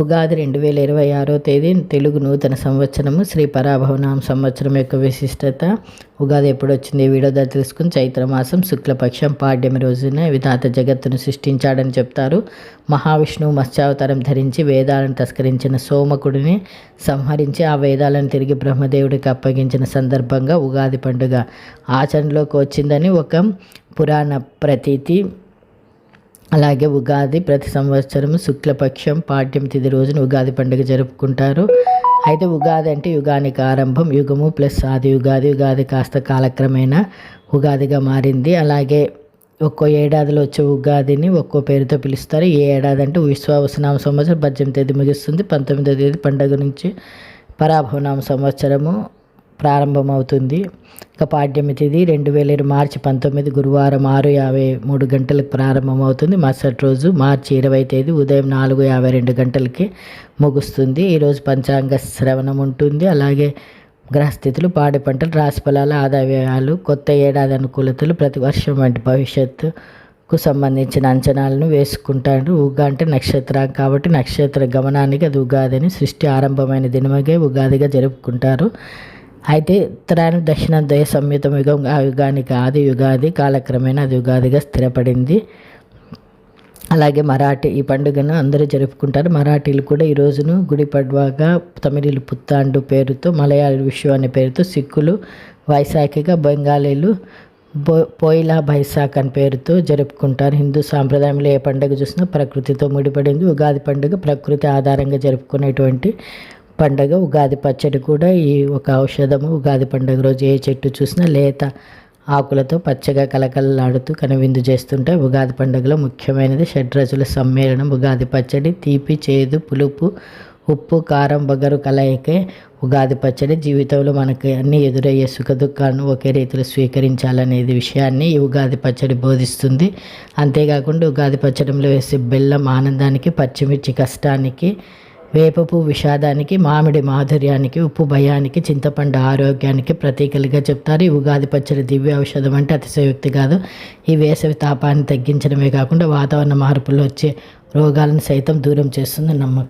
ఉగాది 2026వ తేదీ తెలుగు నూతన సంవత్సరము శ్రీ పరాభవనామ సంవత్సరం యొక్క విశిష్టత. ఉగాది ఎప్పుడు వచ్చింది వీడియో ద్వారా తెలుసుకుని, చైత్రమాసం శుక్లపక్షం పాడ్యమి రోజున విధాత జగత్తును సృష్టించాడని చెప్తారు. మహావిష్ణువు మత్స్యావతారం ధరించి వేదాలను తస్కరించిన సోమకుడిని సంహరించి ఆ వేదాలను తిరిగి బ్రహ్మదేవుడికి అప్పగించిన సందర్భంగా ఉగాది పండుగ ఆచరణలోకి వచ్చిందని ఒక పురాణ ప్రతీతి. అలాగే ఉగాది ప్రతి సంవత్సరం శుక్లపక్షం పాడ్యం తిథి రోజున ఉగాది పండుగ జరుపుకుంటారు. అయితే ఉగాది అంటే యుగానికి ఆరంభం, యుగము ప్లస్ ఆది ఉగాది. ఉగాది కాస్త కాలక్రమేణా ఉగాదిగా మారింది. అలాగే ఒక్కో ఏడాదిలో వచ్చే ఉగాదిని ఒక్కో పేరుతో పిలుస్తారు. ఏ ఏడాది అంటే విశ్వావసనామ సంవత్సరం 18వ తేదీ ముగుస్తుంది, 19వ తేదీ పండుగ నుంచి పరాభవనామ సంవత్సరము ప్రారంభమవుతుంది. ఇక పాడ్యమి తిథి 2007 మార్చి 19 గురువారం 6:53 గంటలకు ప్రారంభమవుతుంది. మరుసటి రోజు మార్చి 20వ తేదీ ఉదయం 4:52 గంటలకి ముగుస్తుంది. ఈరోజు పంచాంగ శ్రవణం ఉంటుంది. అలాగే గ్రహస్థితులు, పాడి పంటలు, రాశిఫలాలు, ఆదాయ వ్యయాలు, కొత్త ఏడాది అనుకూలతలు, ప్రతి వర్షం వంటి భవిష్యత్తుకు సంబంధించిన అంచనాలను వేసుకుంటారు. ఉగా అంటే నక్షత్రం కాబట్టి నక్షత్ర గమనానికి అది ఉగాది అని, సృష్టి ఆరంభమైన దినమగే ఉగాదిగా జరుపుకుంటారు. అయితే ఉత్తరాయణ దక్షిణ దయ సంయుతం యుగం, ఆ యుగానికి ఆది యుగాది, కాలక్రమేణా అది యుగాదిగా స్థిరపడింది. అలాగే మరాఠీ ఈ పండుగను అందరూ జరుపుకుంటారు. మరాఠీలు కూడా ఈ రోజును గుడి పడ్వాగా, తమిళులు పుత్తాండు పేరుతో, మలయాళీ విషు అనే పేరుతో, సిక్కులు వైశాఖిగా, బెంగాలీలు పోయిలా బైసాఖ్ అని పేరుతో జరుపుకుంటారు. హిందూ సాంప్రదాయంలో ఏ పండుగ చూసినా ప్రకృతితో ముడిపడింది. ఉగాది పండుగ ప్రకృతి ఆధారంగా జరుపుకునేటువంటి పండుగ. ఉగాది పచ్చడి కూడా ఈ ఒక ఔషధము. ఉగాది పండుగ రోజు ఏ చెట్టు చూసినా లేత ఆకులతో పచ్చగా కలకలలాడుతూ కనువిందు చేస్తుంటాయి. ఉగాది పండుగలో ముఖ్యమైనది షడ్రచుల సమ్మేళనం. ఉగాది పచ్చడి తీపి, చేదు, పులుపు, ఉప్పు, కారం, బగరు కలయికే ఉగాది పచ్చడి. జీవితంలో మనకి అన్ని ఎదురయ్యే సుఖ దుఃఖాలను ఒకే రీతిలో స్వీకరించాలనేది విషయాన్ని ఈ ఉగాది పచ్చడి బోధిస్తుంది. అంతేకాకుండా ఉగాది పచ్చడిలో వేసే బెల్లం ఆనందానికి, పచ్చిమిర్చి కష్టానికి, వేపపు విషాదానికి, మామిడి మాధుర్యానికి, ఉప్పు భయానికి, చింతపండు ఆరోగ్యానికి ప్రతీకలుగా చెప్తారు. ఈ ఉగాది పచ్చడి దివ్య ఔషధం అంటే అతిశయోక్తి కాదు. ఈ వేసవి తాపాన్ని తగ్గించడమే కాకుండా వాతావరణ మార్పుల్లో వచ్చే రోగాలను సైతం దూరం చేస్తుంది నమ్మకం.